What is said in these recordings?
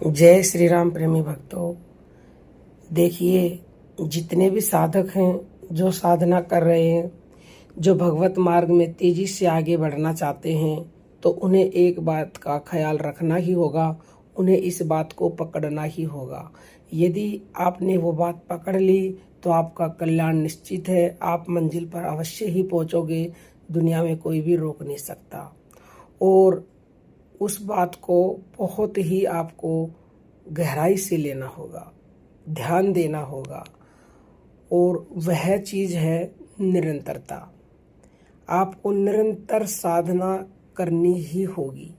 जय श्री राम प्रेमी भक्तों। देखिए, जितने भी साधक हैं जो साधना कर रहे हैं, जो भगवत मार्ग में तेजी से आगे बढ़ना चाहते हैं, तो उन्हें एक बात का ख्याल रखना ही होगा, उन्हें इस बात को पकड़ना ही होगा। यदि आपने वो बात पकड़ ली तो आपका कल्याण निश्चित है, आप मंजिल पर अवश्य ही पहुंचोगे, दुनिया में कोई भी रोक नहीं सकता। और उस बात को बहुत ही आपको गहराई से लेना होगा, ध्यान देना होगा, और वह चीज़ है निरंतरता। आपको निरंतर साधना करनी ही होगी।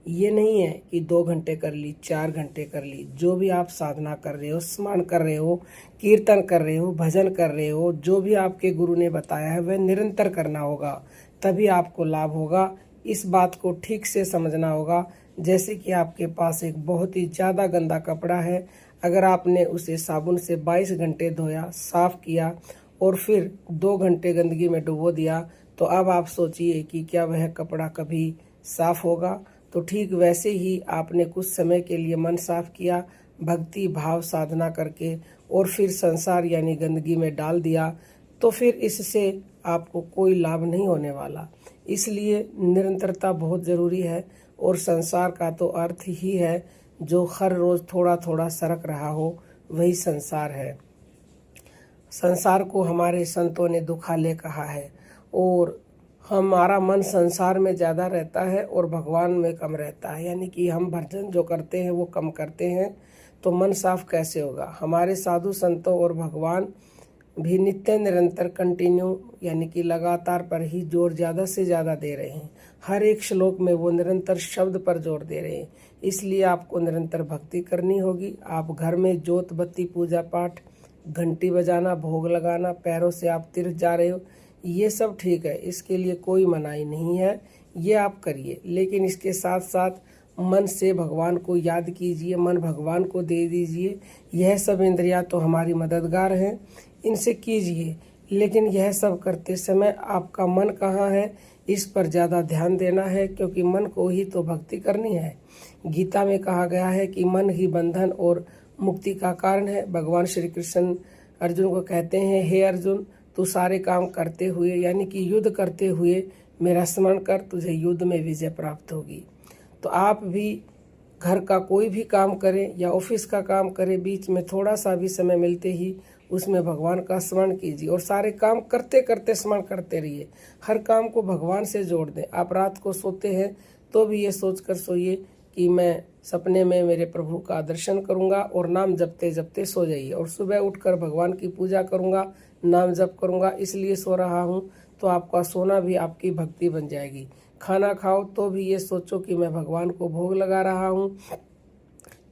ये नहीं है कि 2 घंटे कर ली, 4 घंटे कर ली। जो भी आप साधना कर रहे हो, स्मरण कर रहे हो, कीर्तन कर रहे हो, भजन कर रहे हो, जो भी आपके गुरु ने बताया है वह निरंतर करना होगा, तभी आपको लाभ होगा। इस बात को ठीक से समझना होगा। जैसे कि आपके पास एक बहुत ही ज़्यादा गंदा कपड़ा है, अगर आपने उसे साबुन से 22 घंटे धोया, साफ किया और फिर 2 घंटे गंदगी में डुबो दिया, तो अब आप सोचिए कि क्या वह कपड़ा कभी साफ होगा। तो ठीक वैसे ही आपने कुछ समय के लिए मन साफ किया, भक्ति भाव साधना करके, और फिर संसार यानी गंदगी में डाल दिया, तो फिर इससे आपको कोई लाभ नहीं होने वाला। इसलिए निरंतरता बहुत ज़रूरी है। और संसार का तो अर्थ ही है जो हर रोज़ थोड़ा थोड़ा सरक रहा हो, वही संसार है। संसार को हमारे संतों ने दुखालय कहा है, और हमारा मन संसार में ज़्यादा रहता है और भगवान में कम रहता है। यानी कि हम भजन जो करते हैं वो कम करते हैं, तो मन साफ कैसे होगा। हमारे साधु संतों और भगवान भी नित्य निरंतर कंटिन्यू यानी कि लगातार पर ही जोर ज़्यादा से ज़्यादा दे रहे हैं। हर एक श्लोक में वो निरंतर शब्द पर जोर दे रहे हैं। इसलिए आपको निरंतर भक्ति करनी होगी। आप घर में जोत बत्ती पूजा पाठ, घंटी बजाना, भोग लगाना, पैरों से आप तीर्थ जा रहे हो, ये सब ठीक है, इसके लिए कोई मनाही नहीं है, ये आप करिए। लेकिन इसके साथ साथ मन से भगवान को याद कीजिए, मन भगवान को दे दीजिए। यह सब इंद्रियां तो हमारी मददगार हैं, इनसे कीजिए। लेकिन यह सब करते समय आपका मन कहाँ है, इस पर ज़्यादा ध्यान देना है, क्योंकि मन को ही तो भक्ति करनी है। गीता में कहा गया है कि मन ही बंधन और मुक्ति का कारण है। भगवान श्री कृष्ण अर्जुन को कहते हैं, हे अर्जुन, तू सारे काम करते हुए यानी कि युद्ध करते हुए मेरा स्मरण कर, तुझे युद्ध में विजय प्राप्त होगी। तो आप भी घर का कोई भी काम करें या ऑफिस का काम करें, बीच में थोड़ा सा भी समय मिलते ही उसमें भगवान का स्मरण कीजिए, और सारे काम करते करते स्मरण करते रहिए। हर काम को भगवान से जोड़ दें। आप रात को सोते हैं तो भी ये सोचकर सोइए कि मैं सपने में मेरे प्रभु का दर्शन करूंगा, और नाम जपते जपते सो जाइए। और सुबह उठकर भगवान की पूजा करूंगा, नाम जप करूंगा, इसलिए सो रहा हूँ। तो आपका सोना भी आपकी भक्ति बन जाएगी। खाना खाओ तो भी ये सोचो कि मैं भगवान को भोग लगा रहा हूँ,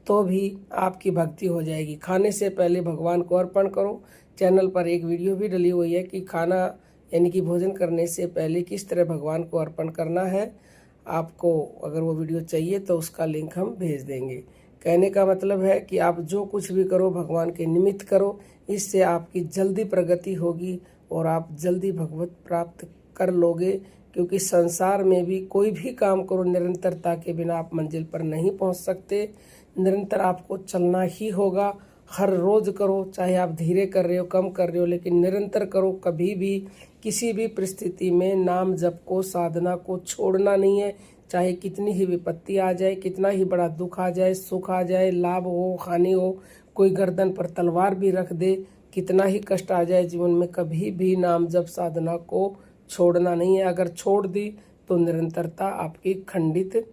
तो भी आपकी भक्ति हो जाएगी। खाने से पहले भगवान को अर्पण करो। चैनल पर एक वीडियो भी डली हुई है कि खाना यानी कि भोजन करने से पहले किस तरह भगवान को अर्पण करना है। आपको अगर वो वीडियो चाहिए तो उसका लिंक हम भेज देंगे। कहने का मतलब है कि आप जो कुछ भी करो भगवान के निमित्त करो, इससे आपकी जल्दी प्रगति होगी और आप जल्दी भगवत प्राप्त कर लोगे। क्योंकि संसार में भी कोई भी काम करो, निरंतरता के बिना आप मंजिल पर नहीं पहुंच सकते। निरंतर आपको चलना ही होगा। हर रोज करो, चाहे आप धीरे कर रहे हो, कम कर रहे हो, लेकिन निरंतर करो। कभी भी किसी भी परिस्थिति में नाम जप को, साधना को छोड़ना नहीं है। चाहे कितनी ही विपत्ति आ जाए, कितना ही बड़ा दुख आ जाए, सुख आ जाए, लाभ हो, हानि हो, कोई गर्दन पर तलवार भी रख दे, कितना ही कष्ट आ जाए जीवन में, कभी भी नाम जप साधना को छोड़ना नहीं है। अगर छोड़ दी तो निरंतरता आपकी खंडित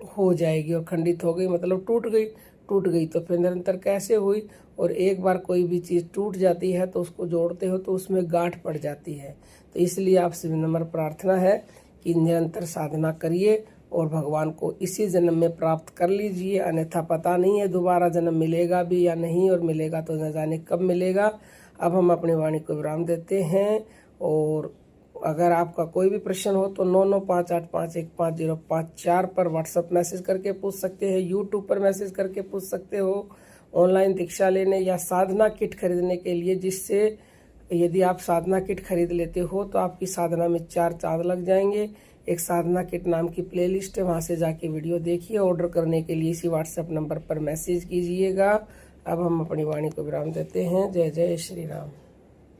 हो जाएगी, और खंडित हो गई मतलब टूट गई। टूट गई तो फिर निरंतर कैसे हुई। और एक बार कोई भी चीज़ टूट जाती है तो उसको जोड़ते हो तो उसमें गांठ पड़ जाती है। तो इसलिए आपसे विनम्र प्रार्थना है कि निरंतर साधना करिए और भगवान को इसी जन्म में प्राप्त कर लीजिए। अन्यथा पता नहीं है दोबारा जन्म मिलेगा भी या नहीं, और मिलेगा तो न जाने कब मिलेगा। अब हम अपनी वाणी को विराम देते हैं। और अगर आपका कोई भी प्रश्न हो तो 9958515054 पर व्हाट्सएप मैसेज करके पूछ सकते हैं, यूट्यूब पर मैसेज करके पूछ सकते हो, ऑनलाइन दीक्षा लेने या साधना किट खरीदने के लिए, जिससे यदि आप साधना किट खरीद लेते हो तो आपकी साधना में 4 चांद लग जाएंगे। एक साधना किट नाम की प्लेलिस्ट है, वहाँ से जाके वीडियो देखिए। ऑर्डर करने के लिए इसी व्हाट्सएप नंबर पर मैसेज कीजिएगा। अब हम अपनी वाणी को विराम देते हैं। जय जय श्री राम।